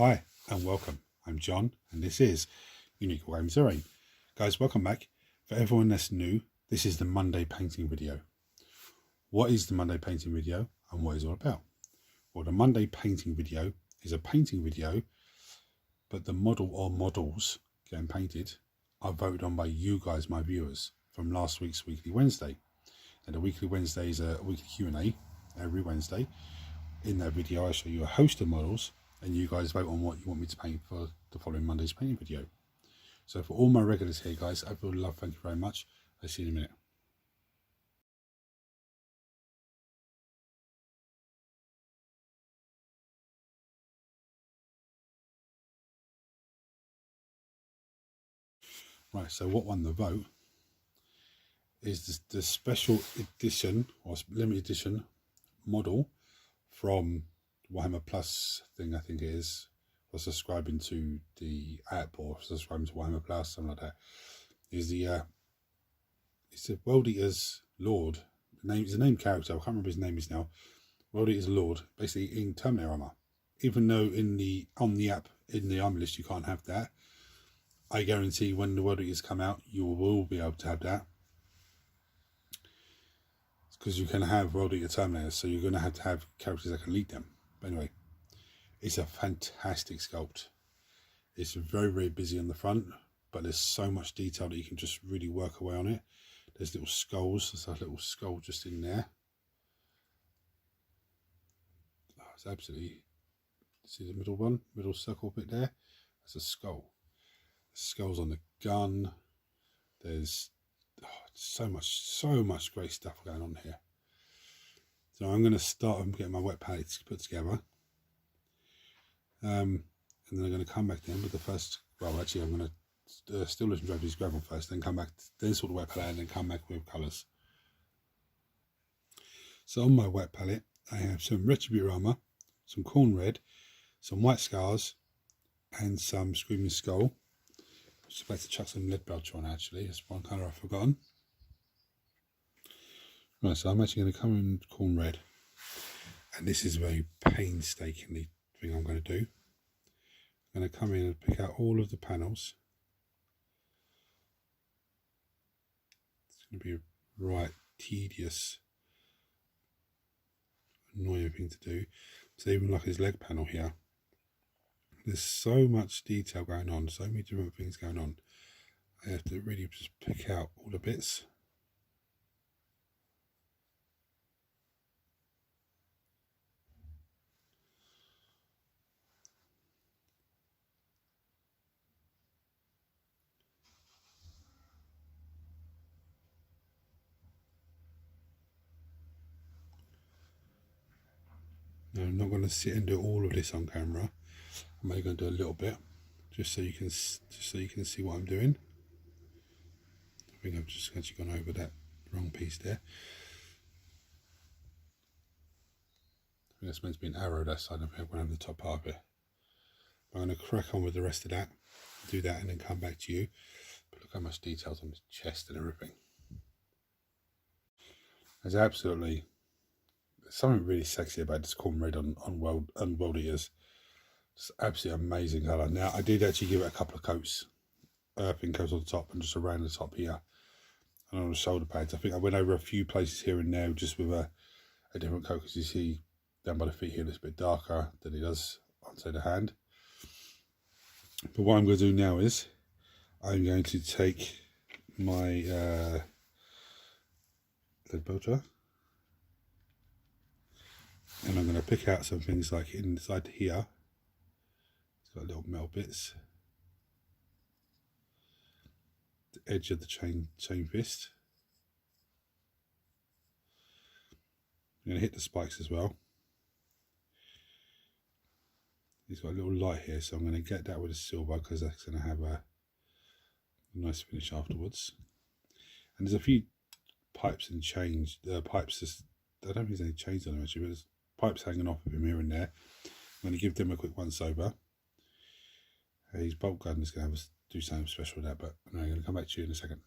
Hi and welcome. I'm John and this is Unique Games Array. Guys, welcome back. For everyone that's new, this is the Monday painting video. What is the Monday painting video and what is it all about? Well, the Monday painting video is a painting video, but the model or models getting painted are voted on by you guys, my viewers, from last week's Weekly Wednesday. And the Weekly Wednesday is a weekly Q&A every Wednesday. In that video, I show you a host of models and you guys vote on what you want me to paint for the following Monday's painting video. So for all my regulars here, guys, I would love, thank you very much. I'll see you in a minute. Right, so what won the vote is the special edition or limited edition model from Warhammer Plus thing, I think it is, or subscribing to the app or subscribing to Warhammer Plus, something like that. Is the it's the World Eater's Lord. It's a named character. I can't remember his name is now. World Eater's Lord, basically in Terminator armor. Even though on the app in the armor list you can't have that, I guarantee when the World Eaters come out, you will be able to have that. Because you can have World Eater Terminators, so you're going to have characters that can lead them. But anyway, it's a fantastic sculpt. It's very, very busy on the front, but there's so much detail that you can just really work away on it. There's little skulls. There's a little skull just in there. Oh, it's absolutely... See the middle one? Middle circle bit there? That's a skull. Skulls on the gun. There's so much great stuff going on here. So I'm going to start and get my wet palette put together. And then I'm going to come back in with the first... Well, actually, I'm going to still listen to these gravel first, then come back, then sort the wet palette, and then come back with colours. So on my wet palette, I have some Retributor armour, some corn red, some white scars, and some screaming skull. I was about to chuck some lead belcher on, actually. That's one colour I've forgotten. Right, so I'm actually going to come in corn red, and this is a very painstakingly thing I'm going to do. I'm going to come in and pick out all of the panels. It's going to be a right tedious, annoying thing to do. So even like his leg panel here, there's so much detail going on, so many different things going on. I have to really just pick out all the bits. Now, I'm not going to sit and do all of this on camera. I'm only going to do a little bit, just so you can see what I'm doing. I think I've just actually gone over that wrong piece there. I think that's meant to be an arrow that side. I'm going to have the top part of it. I'm going to crack on with the rest of that, do that, and then come back to you. But look how much details on the chest and everything. There's absolutely something really sexy about this corn red on World Eaters. It's absolutely amazing colour. Now, I did actually give it a couple of coats, pin coats on the top and just around the top here, and on the shoulder pads. I think I went over a few places here and there just with a different coat, because you see down by the feet here it's a bit darker than it does onto the hand. But what I'm going to do now is I'm going to take my lead belcher, and I'm going to pick out some things like inside here. It's got little metal bits. The edge of the chain fist. I'm going to hit the spikes as well. He's got a little light here, so I'm going to get that with a silver, because that's going to have a nice finish afterwards. And there's a few pipes and chains. Pipes, I don't think there's any chains on them actually, but there's pipes hanging off of him here and there. I'm going to give them a quick once over. His bolt gun is going to do something special with that, but I'm going to come back to you in a second.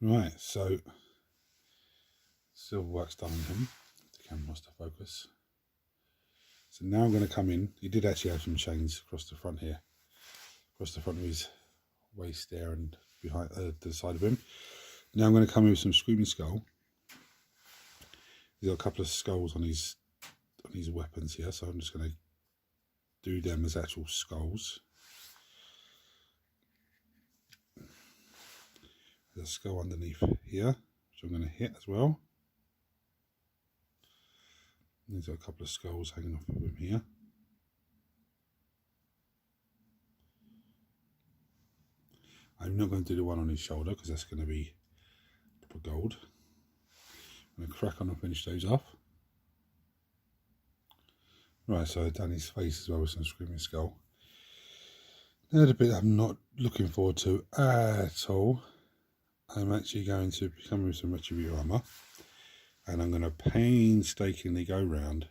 Right, so silver work's done on him. The camera wants to focus. So now I'm going to come in. He did actually have some chains across the front here, across the front of his waist there and behind the side of him. Now I'm going to come in with some Screaming Skull. He's got a couple of skulls on his weapons here, so I'm just going to do them as actual skulls. There's a skull underneath here, which I'm going to hit as well. And there's got a couple of skulls hanging off of him here. I'm not going to do the one on his shoulder because that's going to be proper gold. I'm going to crack on and finish those off. Right, so I've done his face as well with some Screaming Skull. Now the bit I'm not looking forward to at all. I'm actually going to come with some Retributor armor, and I'm going to painstakingly go round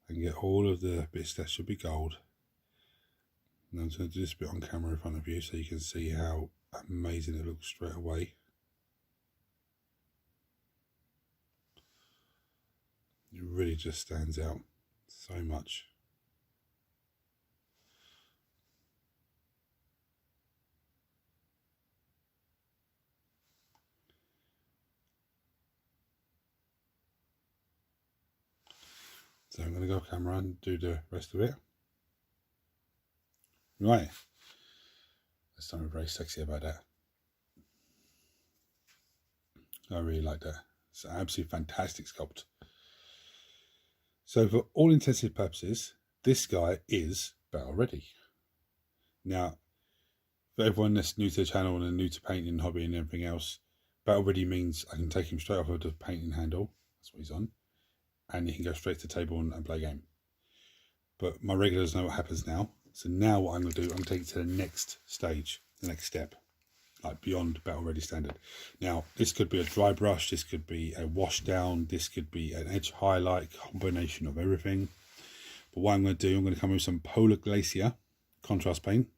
and get all of the bits that should be gold. And I'm going to do this bit on camera in front of you so you can see how amazing it looks straight away. It really just stands out so much. So I'm going to go off camera and do the rest of it. Right, there's something very sexy about that. I really like that. It's an absolutely fantastic sculpt. So for all intensive purposes, this guy is battle ready. Now, for everyone that's new to the channel and new to painting, hobby and everything else, battle ready means I can take him straight off of the painting handle, that's what he's on, and he can go straight to the table and play a game. But my regulars know what happens now. So now what I'm going to do, I'm going to take it to the next stage, the next step, like beyond battle ready standard. Now, this could be a dry brush, this could be a wash down, this could be an edge highlight, combination of everything. But what I'm going to do, I'm going to come with some Polar Glacier contrast paint.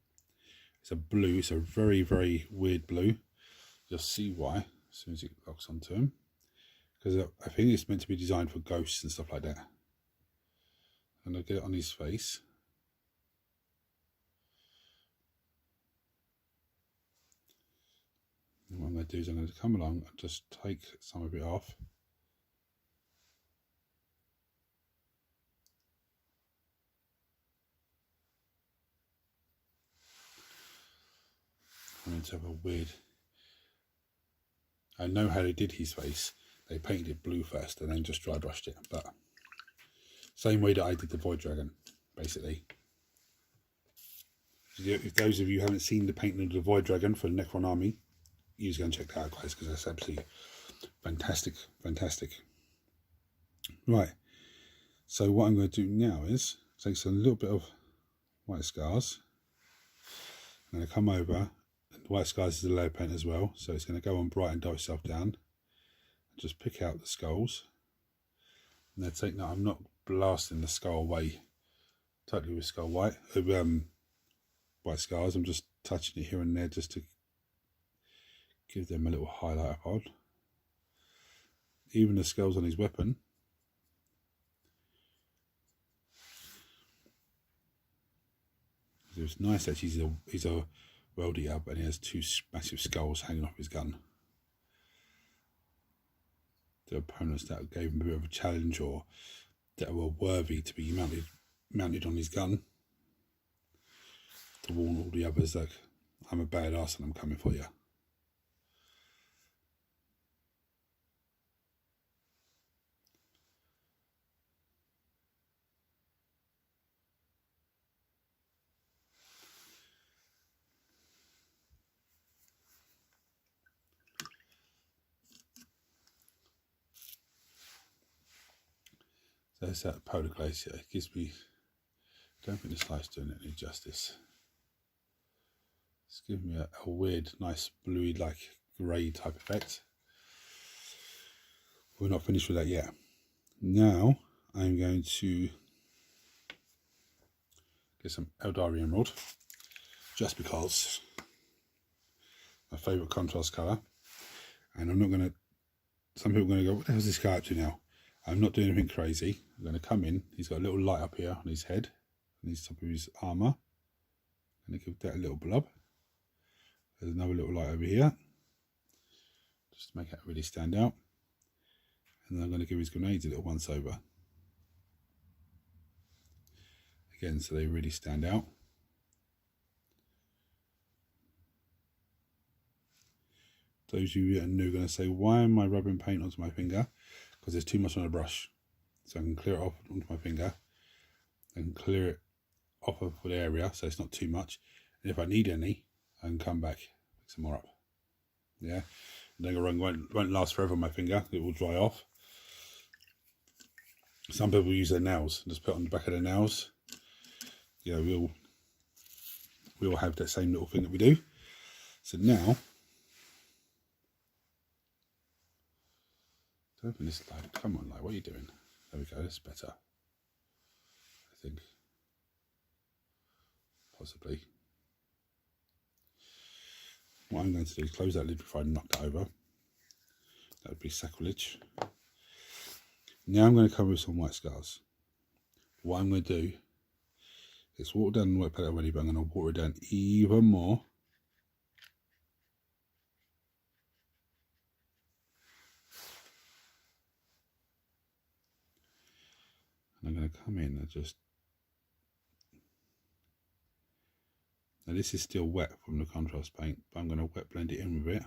It's a blue, it's a very, very weird blue. You'll see why as soon as it locks onto him. Because I think it's meant to be designed for ghosts and stuff like that. And I'll get it on his face. And what I'm going to do is I'm going to come along and just take some of it off. I'm going to have a weird... I know how they did his face. They painted it blue first and then just dry brushed it. But same way that I did the Void Dragon, basically. If those of you haven't seen the painting of the Void Dragon for the Necron Army, you just go and check that out, guys, because that's absolutely fantastic, fantastic. Right, so what I'm going to do now is take a little bit of white scars. I'm going to come over, and white scars is a low paint as well, so it's going to go on bright and dull itself down. And just pick out the skulls. And then take that, I'm not blasting the skull away totally with skull white, white scars. I'm just touching it here and there just to give them a little highlight upon. Even the skulls on his weapon. It's nice that he's a weldie up and he has two massive skulls hanging off his gun. The opponents that gave him a bit of a challenge or that were worthy to be mounted on his gun. To warn all the others that I'm a badass and I'm coming for you. So that's that Polar Glacier. It gives me, I don't think this light's doing it any justice. It's giving me a weird, nice bluey, like grey type effect. We're not finished with that yet. Now I'm going to get some Eldari Emerald, just because my favourite contrast colour. And I'm not going to, some people are going to go, what the hell is this guy up to now? I'm not doing anything crazy. I'm going to come in. He's got a little light up here on his head, on his top of his armour. I'm going to give that a little blob. There's another little light over here, just to make it really stand out. And then I'm going to give his grenades a little once over. Again, so they really stand out. Those of you that are new are going to say, why am I rubbing paint onto my finger? Because there's too much on the brush. So I can clear it off onto my finger and clear it off of the area so it's not too much. And if I need any, I can come back, pick some more up. Yeah, the run won't last forever on my finger. It will dry off. Some people use their nails, just put it on the back of their nails. You know, we'll have that same little thing that we do. So now, to open this light, come on light, what are you doing? There we go, that's better. I think. Possibly. What I'm going to do is close that lid before I knock that over. That would be sacrilege. Now I'm going to cover with some white scars. What I'm going to do is water down the wet palette already, but I'm going to water it down even more. And I'm going to come in and just... Now this is still wet from the contrast paint, but I'm going to wet blend it in with it.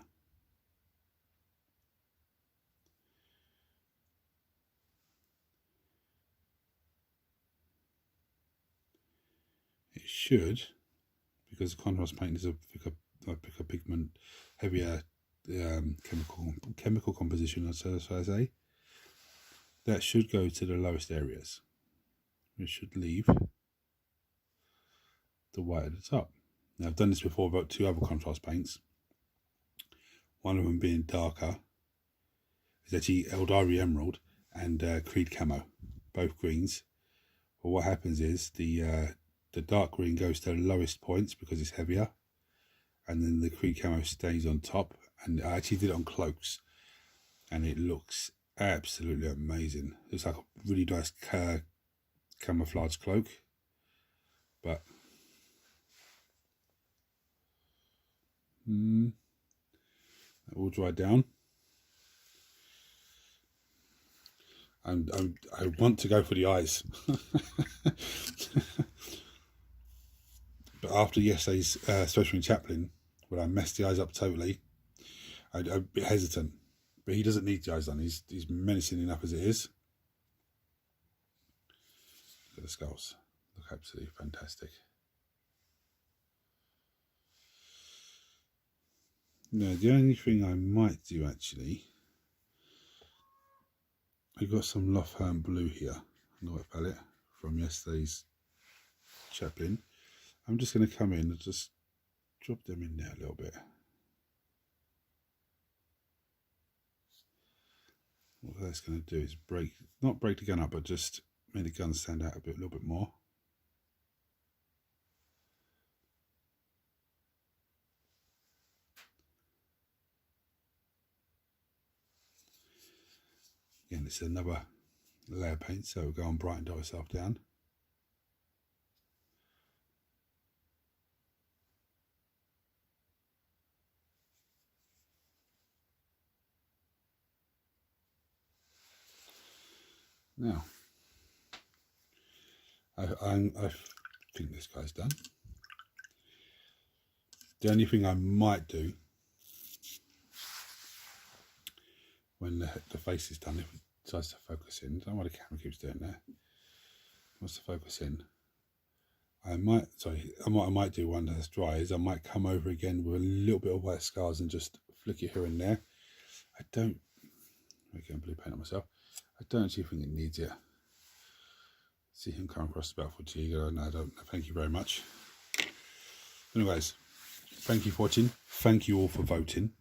It should, because the contrast paint is a thicker pigment, heavier chemical composition, as I say, that should go to the lowest areas. It should leave the white at the top. Now I've done this before about 2 other contrast paints. One of them being darker is actually Eldari Emerald and Creed Camo, both greens. But what happens is the dark green goes to the lowest points because it's heavier, and then the Creed Camo stays on top. And I actually did it on cloaks, and it looks absolutely amazing. It's like a really nice camouflage cloak, but that will dry down. And I want to go for the eyes. But after yesterday's special in Chaplin, when I messed the eyes up totally, I'm a bit hesitant. But he doesn't need the eyes done. He's menacing enough as it is. Look at the skulls. Look absolutely fantastic. Now, the only thing I might do actually, I've got some Lothern blue here on the wet palette from yesterday's Chaplin. I'm just going to come in and just drop them in there a little bit. What that's going to do is not break the gun up, but just make the gun stand out a little bit more. Again, this is another layer paint, so we'll go and brighten ourselves down. Now, I think this guy's done. The only thing I might do when the face is done, if it decides to focus in, I don't know why the camera keeps doing that. Wants to focus in. I might do one that's dry is I might come over again with a little bit of white scars and just flick it here and there. I don't, again, blue paint on myself. I don't actually think it needs it. See him come across the battlefield to you. No, I don't. Thank you very much. Anyways, thank you for watching. Thank you all for voting.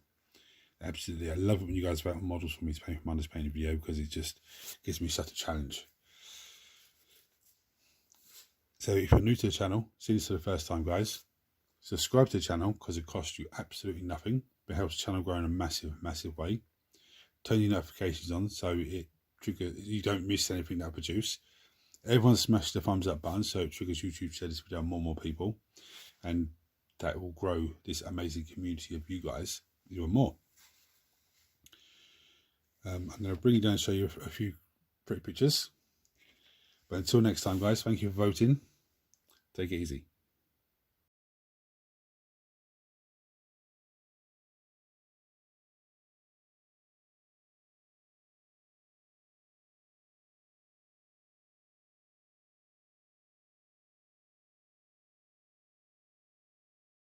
Absolutely, I love it when you guys vote on models for me to paint for Monday's painting video, because it just gives me such a challenge. So if you're new to the channel, see this for the first time, guys, subscribe to the channel because it costs you absolutely nothing. It helps the channel grow in a massive way. Turn your notifications on so it trigger, you don't miss anything that I produce. Everyone smash the thumbs up button so it triggers YouTube to share this video to more and more people, and that will grow this amazing community of you guys even more. I'm going to bring you down and show you a few pretty pictures. But until next time, guys, thank you for voting. Take it easy.